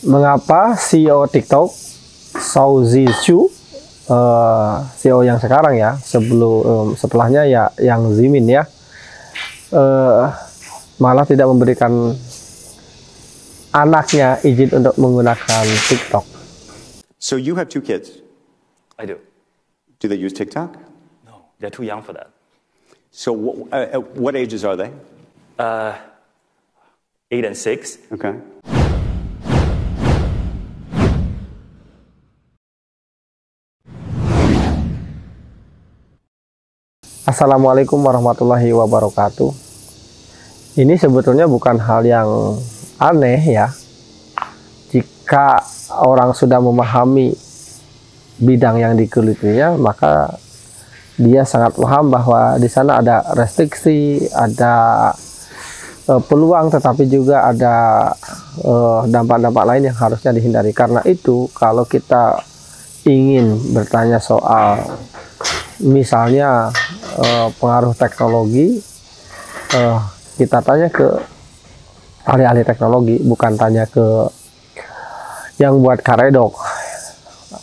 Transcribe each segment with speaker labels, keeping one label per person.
Speaker 1: Mengapa CEO TikTok, Shou Zi Chew, CEO yang sekarang ya, setelahnya ya Yang Zemin ya, malah tidak memberikan anaknya izin untuk menggunakan TikTok.
Speaker 2: So you have 2 kids.
Speaker 3: I do.
Speaker 2: Do they use TikTok?
Speaker 3: No, they're too young for that.
Speaker 2: So what ages are they?
Speaker 3: 8 and 6.
Speaker 2: Okay.
Speaker 1: Assalamualaikum warahmatullahi wabarakatuh. Ini sebetulnya bukan hal yang aneh ya, jika orang sudah memahami bidang yang digelutinya, maka dia sangat paham bahwa di sana ada restriksi, ada peluang, tetapi juga ada dampak-dampak lain yang harusnya dihindari. Karena itu, kalau kita ingin bertanya soal misalnya pengaruh teknologi, kita tanya ke ahli-ahli teknologi, bukan tanya ke yang buat karedok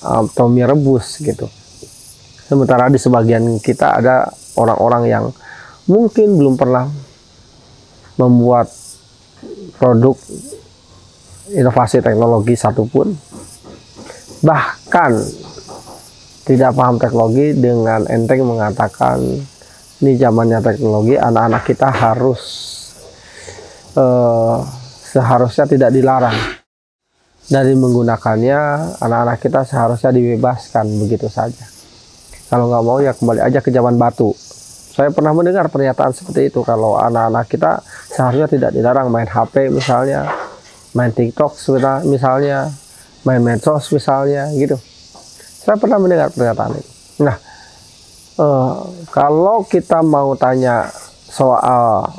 Speaker 1: atau mie rebus gitu. Sementara di sebagian kita ada orang-orang yang mungkin belum pernah membuat produk inovasi teknologi satupun, bahkan tidak paham teknologi, dengan enteng mengatakan ini zamannya teknologi, anak-anak kita harus seharusnya tidak dilarang dari menggunakannya. Anak-anak kita seharusnya dibebaskan begitu saja. Kalau nggak mau ya kembali aja ke zaman batu. Saya pernah mendengar pernyataan seperti itu, kalau anak-anak kita seharusnya tidak dilarang main HP misalnya, main TikTok misalnya, main medsos misalnya gitu. Saya pernah mendengar pernyataan itu. Nah, kalau kita mau tanya soal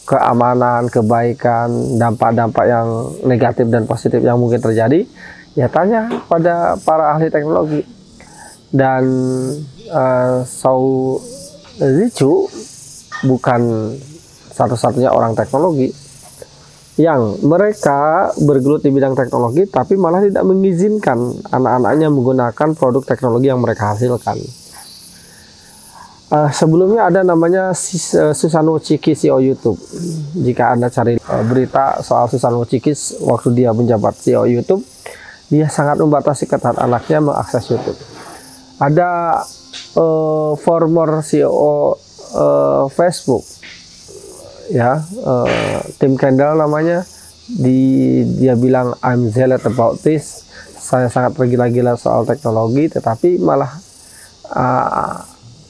Speaker 1: keamanan, kebaikan, dampak-dampak yang negatif dan positif yang mungkin terjadi, ya tanya pada para ahli teknologi. Dan Shou Zi Chew bukan satu-satunya orang teknologi yang mereka bergelut di bidang teknologi, tapi malah tidak mengizinkan anak-anaknya menggunakan produk teknologi yang mereka hasilkan. Sebelumnya ada namanya Susanoo Chiki, CEO YouTube. Jika Anda cari berita soal Susanoo Chiki waktu dia menjabat CEO YouTube, dia sangat membatasi ketat anaknya mengakses YouTube. Ada former CEO Facebook ya, Tim Kendall namanya, dia bilang I'm zealot about this, saya sangat tergila-gila soal teknologi, tetapi malah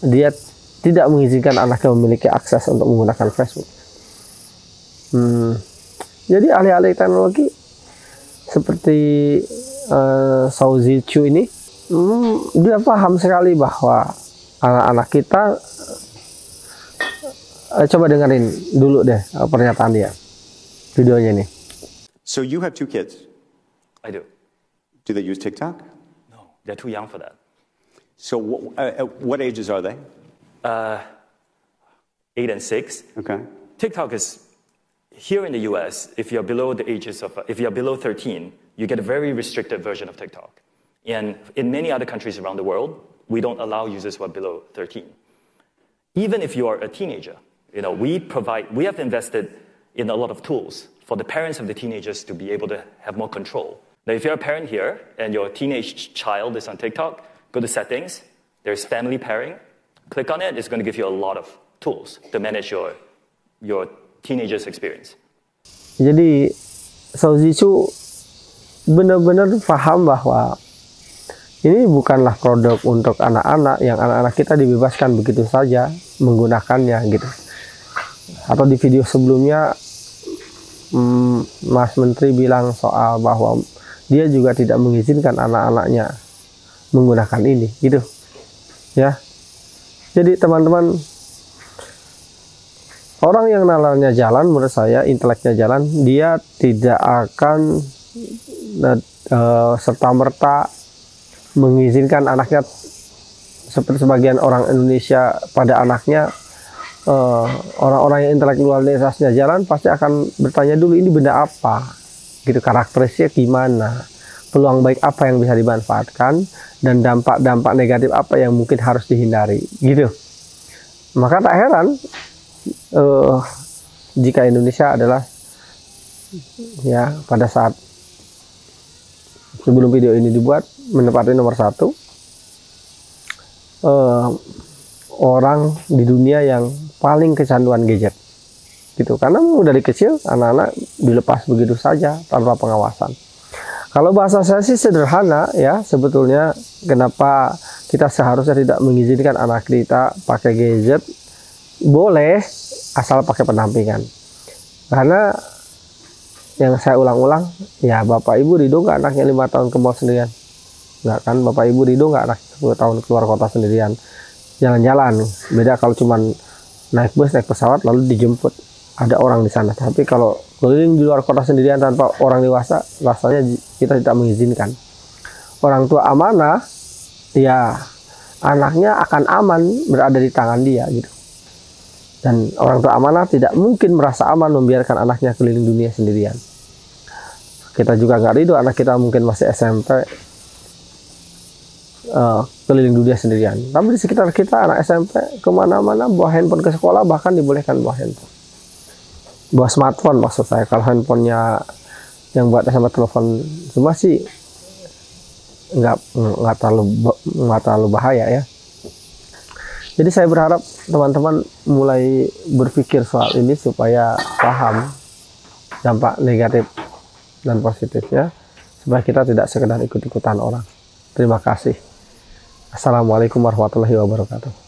Speaker 1: dia tidak mengizinkan anaknya memiliki akses untuk menggunakan Facebook. Jadi ahli-ahli teknologi seperti Shou Zi Chew ini, dia paham sekali bahwa anak-anak kita, coba dengerin dulu deh pernyataan dia, videonya nih.
Speaker 2: So you have 2 kids.
Speaker 3: I do.
Speaker 2: Do they use TikTok?
Speaker 3: No, they're too young for that.
Speaker 2: So what ages are they?
Speaker 3: 8 and 6.
Speaker 2: Okay.
Speaker 3: TikTok is here in the US. If you're below 13, you get a very restricted version of TikTok. And in many other countries around the world, we don't allow users who are below 13. Even if you are a teenager, we have invested in a lot of tools for the parents of the teenagers to be able to have more control. Now, if you're a parent here and your teenage child is on TikTok, go to settings, there's family pairing, click on it, it's going to give you a lot of tools to manage your teenager's experience.
Speaker 1: Jadi Shou Zi Chew benar-benar paham bahwa ini bukanlah produk untuk anak-anak yang anak-anak kita dibebaskan begitu saja menggunakannya gitu. Atau di video sebelumnya Mas Menteri bilang soal bahwa dia juga tidak mengizinkan anak-anaknya menggunakan ini gitu ya. Jadi teman-teman, orang yang nalarnya jalan, menurut saya inteleknya jalan, dia tidak akan serta-merta mengizinkan anaknya, seperti sebagian orang Indonesia pada anaknya, orang-orang yang intelektualitasnya jalan pasti akan bertanya dulu ini benda apa gitu, karakteristiknya gimana, peluang baik apa yang bisa dimanfaatkan, dan dampak-dampak negatif apa yang mungkin harus dihindari gitu. Maka tak heran jika Indonesia adalah ya pada saat sebelum video ini dibuat menempati nomor 1 orang di dunia yang paling kecanduan gadget gitu, karena dari kecil anak-anak dilepas begitu saja tanpa pengawasan. Kalau bahasa saya sih sederhana ya, sebetulnya kenapa kita seharusnya tidak mengizinkan anak kita pakai gadget. Boleh asal pakai pendampingan, karena yang saya ulang-ulang ya, Bapak Ibu ridho nggak anaknya 5 tahun ke mall sendirian? Nggak kan? Bapak Ibu ridho nggak anak 10 tahun keluar kota sendirian jalan-jalan? Beda kalau cuman naik bus, naik pesawat lalu dijemput ada orang di sana. Tapi kalau keliling di luar kota sendirian tanpa orang dewasa, rasanya kita tidak mengizinkan. Orang tua amanah, ya anaknya akan aman berada di tangan dia gitu. Dan orang tua amanah tidak mungkin merasa aman membiarkan anaknya keliling dunia sendirian. Kita juga nggak ridho anak kita mungkin masih SMP keliling dunia sendirian. Tapi di sekitar kita anak SMP kemana-mana bawa handphone ke sekolah, bahkan dibolehkan bawa handphone, bawa smartphone maksud saya. Kalau handphonenya yang buat sama telepon semua sih nggak terlalu bahaya ya. Jadi saya berharap teman-teman mulai berpikir soal ini supaya paham dampak negatif dan positifnya, supaya kita tidak sekedar ikut-ikutan orang. Terima kasih. Assalamualaikum warahmatullahi wabarakatuh.